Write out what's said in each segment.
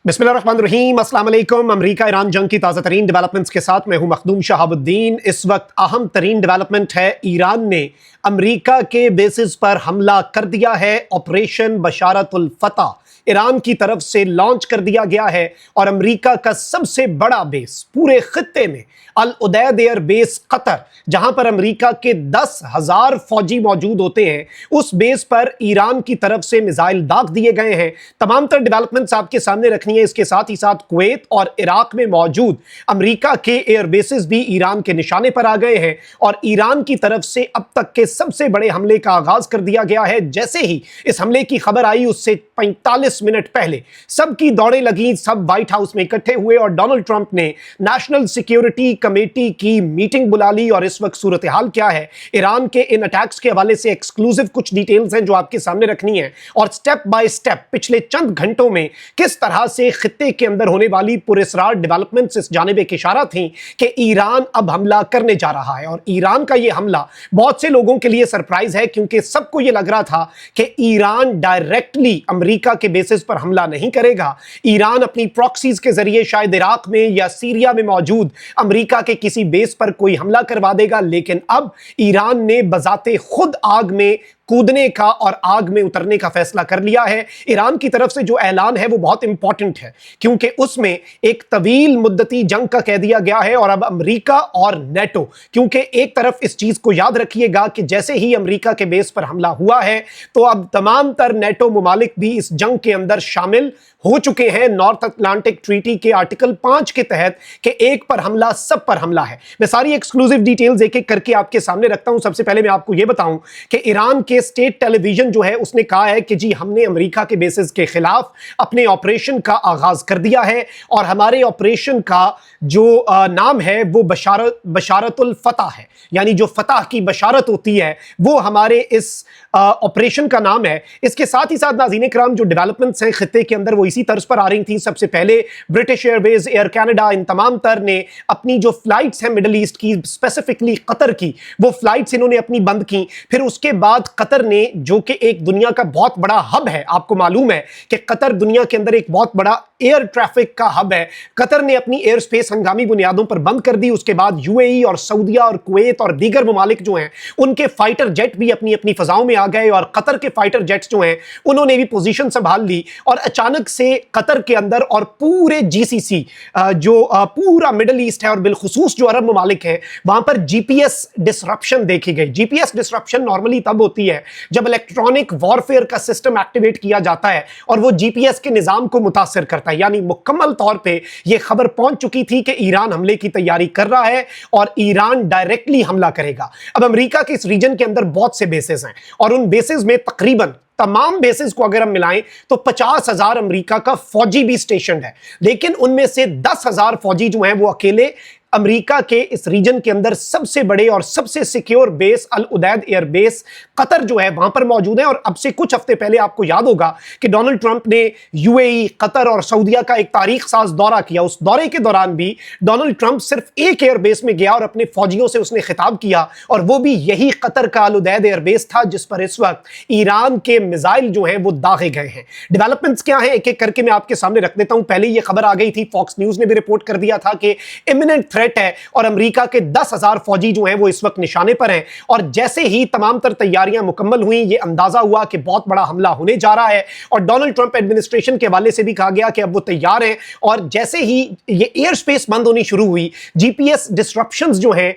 बिस्मिल्लाहिर्रहमानिर्रहीम, अस्सलाम वालेकुम। अमेरिका ईरान जंग की ताज़ा तरीन डेवलपमेंट्स के साथ मैं हूं मखदूम शहाबुद्दीन। इस वक्त अहम तरीन डेवलपमेंट है, ईरान ने अमेरिका के बेसिस पर हमला कर दिया है। ऑपरेशन बशारतुल फतह ईरान की तरफ से लॉन्च कर दिया गया है और अमेरिका का सबसे बड़ा बेस पूरे खित्ते में अल उदैद एयर बेस कतर, जहां पर अमेरिका के 10,000 फौजी मौजूद होते हैं, उस बेस पर ईरान की तरफ से मिसाइल दाग दिए गए हैं। तमाम तर डेवलपमेंट्स आपके सामने रखनी है। इसके साथ ही साथ कुवैत और इराक में मौजूद अमेरिका के एयर बेसिस भी ईरान के निशाने पर आ गए हैं और ईरान की तरफ से अब तक के सबसे बड़े हमले का आगाज कर दिया गया है। जैसे ही इस हमले की खबर आई, उससे 45 मिनट पहले सबकी दौड़ें लगी, सब व्हाइट हाउस में इकट्ठे हुए और डोनाल्ड ट्रंप ने नेशनल सिक्योरिटी कमेटी की मीटिंग बुला ली। और इस वक्त सूरत हाल क्या है, ईरान के इन अटैक्स के हवाले से एक्सक्लूसिव कुछ डिटेल्स हैं जो आपके सामने रखनी है और स्टेप बाय स्टेप पिछले चंद घंटों में किस तरह से खित्ते के अंदर होने वाली पुरस्रार डेवलपमेंट्स इस जानिब एक इशारा थी कि ईरान अब हमला करने जा रहा है। और ईरान का यह हमला बहुत से लोगों के लिए सरप्राइज है, क्योंकि सबको यह लग रहा था कि ईरान डायरेक्टली अमेरिका के बेसिस पर हमला नहीं करेगा। ईरान अपनी प्रॉक्सीज के जरिए शायद इराक में या सीरिया में मौजूद अमेरिका के किसी बेस पर कोई हमला करवा देगा, लेकिन अब ईरान ने बजाते खुद आग में कूदने का और आग में उतरने का फैसला कर लिया है। ईरान की तरफ से जो ऐलान है वो बहुत इंपॉर्टेंट है, क्योंकि उसमें एक तवील मुद्दती जंग का कह दिया गया है। और अब अमेरिका और नेटो, क्योंकि एक तरफ इस चीज को याद रखिएगा कि जैसे ही अमेरिका के बेस पर हमला हुआ है तो अब तमाम तर नेटो मुमालिक भी इस जंग के अंदर शामिल हो चुके हैं। नॉर्थ अटलांटिक ट्रीटी के आर्टिकल 5 के तहत कि एक पर हमला सब पर हमला है। मैं सारी एक्सक्लूसिव डिटेल्स एक एक करके आपके सामने रखता हूं। सबसे पहले मैं आपको यह बताऊं कि ईरान के स्टेट टेलीविजन जो है उसने कहा है कि जी हमने अमेरिका के बेसिस के खिलाफ अपने ऑपरेशन का आगाज कर दिया है और हमारे ऑपरेशन का जो नाम है वो बशारतुल फतह है, यानी जो फतह की बशारत होती है वो हमारे इस ऑपरेशन का नाम है। इसके साथ ही साथ नाज़रीन इकराम, जो डेवलपमेंट्स हैं खित्ते के अंदर वो इसी तर्ज पर आ रही थी। सबसे पहले ब्रिटिश एयरवेज, एयर कनाडा, इन तमाम तर ने अपनी जो फ्लाइट्स हैं मिडल ईस्ट की, स्पेसिफिकली कतर की, वो फ्लाइट्स इन्होंने अपनी बंद की। फिर उसके बाद कतर ने, जो कि एक दुनिया का बहुत बड़ा हब है, आपको मालूम है कि कतर दुनिया के अंदर एक बहुत बड़ा एयर ट्रैफिक का हब है, कतर ने अपनी एयर स्पेस हंगामी बुनियादों पर बंद कर दी। उसके बाद यूएई और सऊदिया और कुवैत और दीगर ममालिक जो हैं उनके फाइटर जेट भी अपनी अपनी फजाओं में आ गए और कतर के फाइटर जेट्स जो हैं उन्होंने भी पोजीशन संभाल ली। और अचानक से कतर के अंदर और पूरे जीसीसी, जो पूरा मिडल ईस्ट है और बिलखुसूस जो अरब ममालिक हैं, वहां पर जीपीएस डिसरप्शन देखी गई। जीपीएस डिसरप्शन नॉर्मली तब होती है जब इलेक्ट्रॉनिक वॉरफेयर का सिस्टम एक्टिवेट किया जाता है और वो जीपीएस के निजाम को मुतासिर करता है। यानी मुकम्मल तौर पे ये खबर पहुंच चुकी थी कि ईरान हमले की तैयारी कर रहा है और ईरान डायरेक्टली हमला करेगा। अब अमेरिका के इस रीजन के अंदर बहुत से बेसेस हैं और उन बेसेस में तकरीबन तमाम बेसिस को अगर हम मिलाएं तो 50,000 अमेरिका का फौजी भी स्टेशन है, लेकिन उनमें से 10,000 फौजी जो हैं वो अकेले अमेरिका के इस रीजन के अंदर सबसे बड़े और सबसे सिक्योर बेस अल उदैद एयर बेस कतर जो है वहां पर मौजूद है। और अब से कुछ हफ्ते पहले आपको याद होगा कि डोनाल्ड ट्रंप ने यूएई, कतर और सऊदिया का एक तारीख साज दौरा किया। उस दौरे के दौरान भी डोनाल्ड ट्रंप सिर्फ एक एयर बेस में गया और अपने फौजियों से उसने खिताब किया, और वो भी यही कतर का अल उदैद एयर बेस था जिस पर इस वक्त ईरान के मिसाइल जो हैं वो दागे गए हैं। डेवलपमेंट्स क्या है एक एक करके मैं आपके सामने रख देता हूं। पहले ये खबर आ गई थी, फॉक्स न्यूज ने भी रिपोर्ट कर दिया था कि इमिनेंट थ्रेट है और अमेरिका के 10,000 फौजी जो हैं वो इस वक्त निशाने पर हैं। और जैसे ही तमाम तर तैयारियां मुकम्मल हुई, ये अंदाजा हुआ कि बहुत बड़ा हमला होने जा रहा है और डोनाल्ड ट्रंप एडमिनिस्ट्रेशन के हवाले से भी कहा गया कि अब वो तैयार हैं। और जैसे ही ये एयर स्पेस बंद होनी शुरू हुई, जीपीएस डिसरप्शंस जो हैं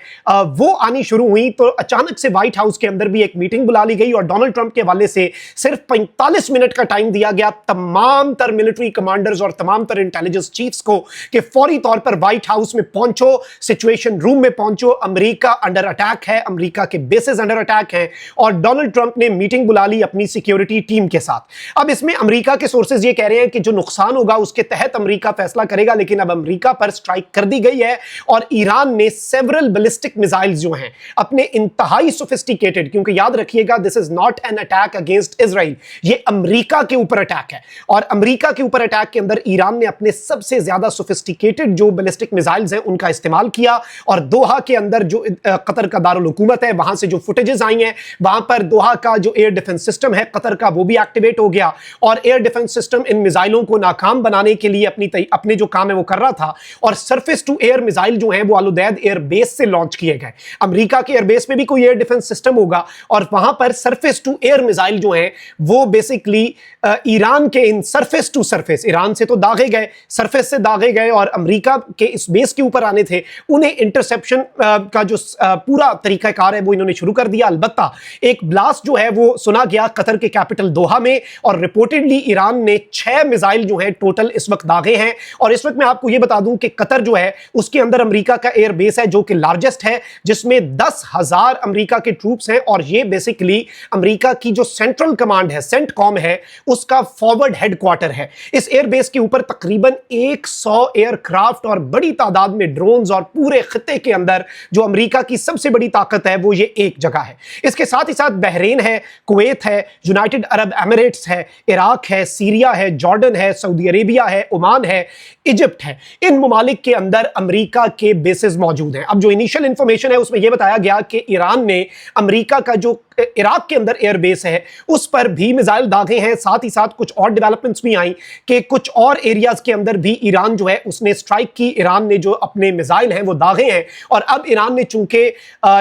वो आनी शुरू हुई, तो अचानक से व्हाइट हाउस के अंदर भी एक मीटिंग बुला ली गई और डोनाल्ड ट्रंप के हवाले से सिर्फ 45 मिनट का टाइम दिया गया तमाम तर मिलिट्री कमांडर्स और तमाम तर इंटेलिजेंस चीफ्स को कि फौरी तौर पर व्हाइट हाउस में पहुंचो, सिचुएशन रूम में पहुंचो, अमेरिका अंडर अटैक है, अमेरिका के बेसेस अंडर अटैक हैं। और डोनाल्ड ट्रंप ने मीटिंग बुला ली अपनी सिक्योरिटी टीम के साथ। अब इसमें अमेरिका के सोर्सेज ये कह रहे हैं कि जो नुकसान होगा उसके तहत अमेरिका फैसला करेगा, लेकिन अब अमेरिका पर स्ट्राइक कर दी गई है और ईरान ने सेवरल बैलिस्टिक मिसाइल्स जो हैं अपने इंतहाई सोफिस्टिकेटेड, क्योंकि याद रखिएगा this is not an attack against Israel, ये अमेरिका के ऊपर अटैक है और अमेरिका के ऊपर अटैक के अंदर ईरान ने अपने सबसे ज्यादा सोफिस्टिकेटेड जो बैलिस्टिक मिसाइल्स हैं उनका इस्तेमाल किया और दोहा के अंदर जो कतर का दारुल हुकूमत है वहां से जो फुटेजेस आई हैं वहां पर दोहा का जो एयर डिफेंस सिस्टम है कतर का वो भी एक्टिवेट हो गया और एयर डिफेंस सिस्टम इन मिसाइलों को नाकाम बनाने के लिए अपने जो काम है वो कर रहा था और सरफेस टू एयर मिसाइल जो है वो अल उदैद एयर बेस से लॉन्च किए गए। अमेरिका के एयर बेस में भी कोई एयर डिफेंस सिस्टम होगा और वहां पर सरफेस टू एयर मिसाइल जो है वो बेसिकली ईरान के इन सरफेस टू सरफेस, ईरान से तो दागे गए, सरफेस से दागे गए और अमेरिका के इस बेस के ऊपर आने थे, उन्हें इंटरसेप्शन का जो पूरा तरीकाकार है वो इन्होंने शुरू कर दिया। अलबत्ता एक ब्लास्ट जो है वो सुना गया कतर के कैपिटल दोहा में और रिपोर्टेडली ईरान ने 6 मिसाइल जो है टोटल इस वक्त दागे हैं और इस वक्त मैं आपको ये बता दूं कि कतर जो है उसके अंदर अमेरिका का एयर बेस है जो कि लार्जेस्ट है, जिसमें 10,000 अमेरिका के ट्रूप्स हैं और ये बेसिकली अमेरिका की जो सेंट्रल कमांड है, सेंटकॉम है, उसका फॉरवर्ड हेडक्वार्टर है। इस एयर बेस के ऊपर तकरीबन 100 एयरक्राफ्ट और बड़ी तादाद में ड्रोन्स और पूरे खित्ते के अंदर जो अमेरिका की सबसे बड़ी ताकत है वो ये एक जगह है। इसके साथ ही साथ बहरीन है, कुवैत है, यूनाइटेड अरब एमिरेट्स है, इराक है, सीरिया है, जॉर्डन है, सऊदी अरेबिया है, ओमान है, इजिप्ट है। इन ममालिक के अंदर अमेरिका के बेसिस मौजूद हैं। अब जो इनिशियल इंफॉर्मेशन है उसमें यह बताया गया कि ईरान ने अमेरिका का जो इराक के अंदर एयर बेस है उस पर भी मिसाइल दागे हैं। साथ ही साथ कुछ और डेवलपमेंट्स भी आई कि कुछ और एरियाज के अंदर भी ईरान जो है उसने स्ट्राइक की, ईरान ने जो अपने मिसाइल हैं वो दागे हैं और अब ईरान ने चूंकि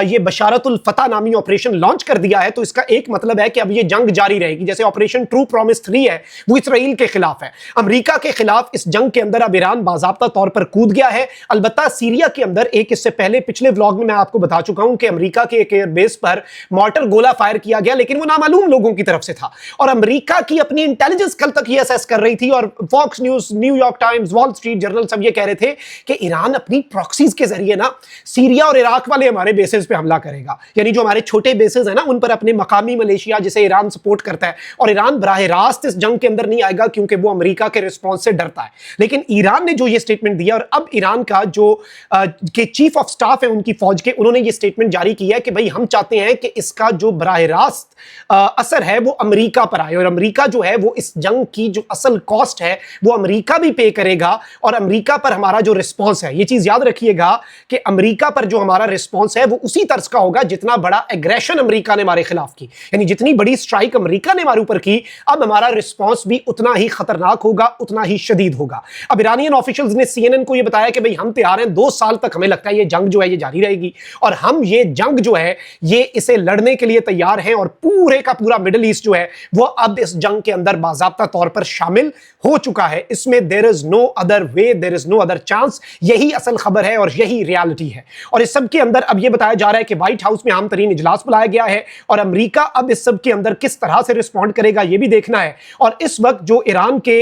ये बशारतुल फतह नामी ऑपरेशन लॉन्च कर दिया है तो इसका एक मतलब है कि अब ये जंग जारी रहेगी। जैसे ऑपरेशन ट्रू प्रॉमिस 3 है वो इसराइल के खिलाफ है, अमेरिका के खिलाफ इस जंग के अंदर अब ईरान बाज़ाब्ता तौर पर कूद गया है। अलबत्ता सीरिया के अंदर एक इससे पहले पिछले व्लॉग में मैं आपको बता चुका हूं कि अमेरिका के एक एयर बेस पर मॉर्टर गोला फायर किया गया लेकिन वो नामालूम लोगों की तरफ से था और अमेरिका की अपनी इंटेलिजेंस कल तक ये असेस कर रही थी और Fox News, New York Times, Wall Street Journal सब ये कह रहे थे कि ईरान अपनी प्रॉक्सीज के जरिए ना सीरिया और इराक वाले हमारे बेसेस पे हमला करेगा, यानी जो हमारे छोटे बेसेस है ना उन पर अपने मकामी मलेशिया जिसे ईरान सपोर्ट करता है और ईरान बराह रास्त इस जंग के अंदर नहीं आएगा क्योंकि वो अमेरिका के रिस्पॉन्स से डरता है। लेकिन ईरान ने जो ये स्टेटमेंट दिया और अब ईरान का जो के चीफ ऑफ स्टाफ है उनकी फौज के, उन्होंने ये स्टेटमेंट जारी किया है कि भाई हम चाहते हैं कि इसका जो बराह रास्त असर है वो अमेरिका पर आए और अमेरिका जो है वो इस जंग की जो असल कॉस्ट है वो अमेरिका भी पे करेगा और अमेरिका पर हमारा जो रिस्पॉन्स है, ये चीज याद रखिएगा कि अमेरिका पर जो हमारा रिस्पॉन्स है वो उसी तर्ज का होगा जितना बड़ा एग्रेशन अमेरिका ने हमारे खिलाफ की, यानी जितनी बड़ी स्ट्राइक अमेरिका ने हमारे ऊपर की अब हमारा रिस्पॉन्स भी उतना ही खतरनाक होगा, उतना ही शदीद होगा। अब ईरानियन ऑफिशियल्स ने CNN को ये बताया कि भाई हम तैयार हैं, 2 साल तक हमें लगता है ये जंग जो है ये जारी रहेगी और हम ये जंग जो है ये इसे लड़ने के लिए तैयार हैं और पूरे का पूरा मिडिल ईस्ट जो है वो अब इस जंग के अंदर बाज़ाब्ता तौर पर शामिल हो चुका है। इसमें there is no other way, there is no other chance, यही असल खबर है और यही रियलिटी है। और इस सब के अंदर अब ये बताया जा रहा है कि व्हाइट हाउस में आम तरीन इजलास बुलाया गया है और अमेरिका अब इस सब के अंदर किस तरह से रिस्पॉन्ड करेगा ये भी देखना है। और इस वक्त जो ईरान के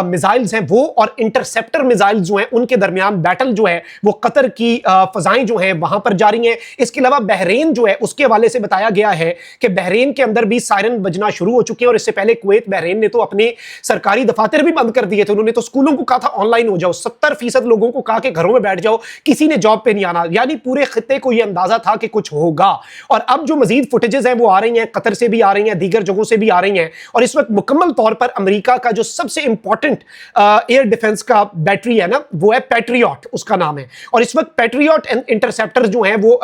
मिसाइल्स हैं वो और इंटरसेप्टर मिसाइल्स जो हैं उनके दरमियान बैटल जो है वो कतर की फजाएं जो हैं वहां पर जारी हैं। इसके अलावा बहरीन जो है उसके हवाले से बताया गया है कि बहरीन के अंदर भी सायरन बजना शुरू हो चुके हैं और इससे पहले कुवैत, बहरीन ने तो अपने सरकारी दफातर भी बंद कर दिए थे। उन्होंने तो स्कूलों को कहा था ऑनलाइन हो जाओ, 70% लोगों को कहा कि घरों में बैठ जाओ, किसी ने जॉब पे नहीं आना, यानी पूरे खित्ते को यह अंदाजा था कि कुछ होगा। और अब जो मजीद फुटेजेस हैं वो आ रही हैं, कतर से भी आ रही हैं, दीगर जगहों से भी आ रही हैं और इस वक्त मुकम्मल तौर पर अमेरिका का जो सबसे इंपॉर्टेंट एयर डिफेंस का बैटरी है ना वो है पैट्रियट, उसका नाम है। और इस वक्त पैट्रियट इंटरसेप्टर जो हैं वो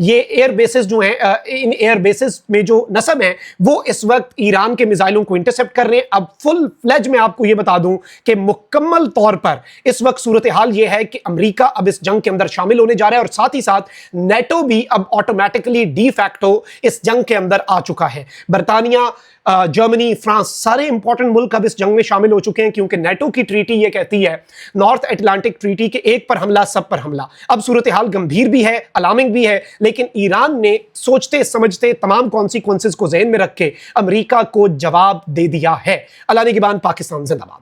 ये एयर बेसिस जो हैं इन एयर बेसिस में जो नस्ब है वो इस वक्त ईरान के मिसाइलों को इंटरसेप्ट कर रहे हैं। अब फुल फ्लेज में आपको यह बता दूं कि मुकम्मल तौर पर इस वक्त सूरत हाल यह है कि अमेरिका अब इस जंग के अंदर शामिल होने जा रहा है और साथ ही साथ नेटो भी अब ऑटोमेटिकली डी फैक्टो इस जंग के अंदर आ चुका है। बरतानिया, जर्मनी, फ्रांस, सारे इंपॉर्टेंट मुल्क अब इस जंग में शामिल हो चुके हैं क्योंकि नेटो की ट्रीटी ये कहती है, नॉर्थ अटलांटिक ट्रीटी के एक पर हमला सब पर हमला। अब सूरत हाल गंभीर भी है, अलार्मिंग भी है, लेकिन ईरान ने सोचते समझते तमाम कॉन्सिक्वेंसेस को ज़हन में रख के अमेरिका को जवाब दे दिया है। अल्लाह निगहबान, पाकिस्तान जिंदाबाद।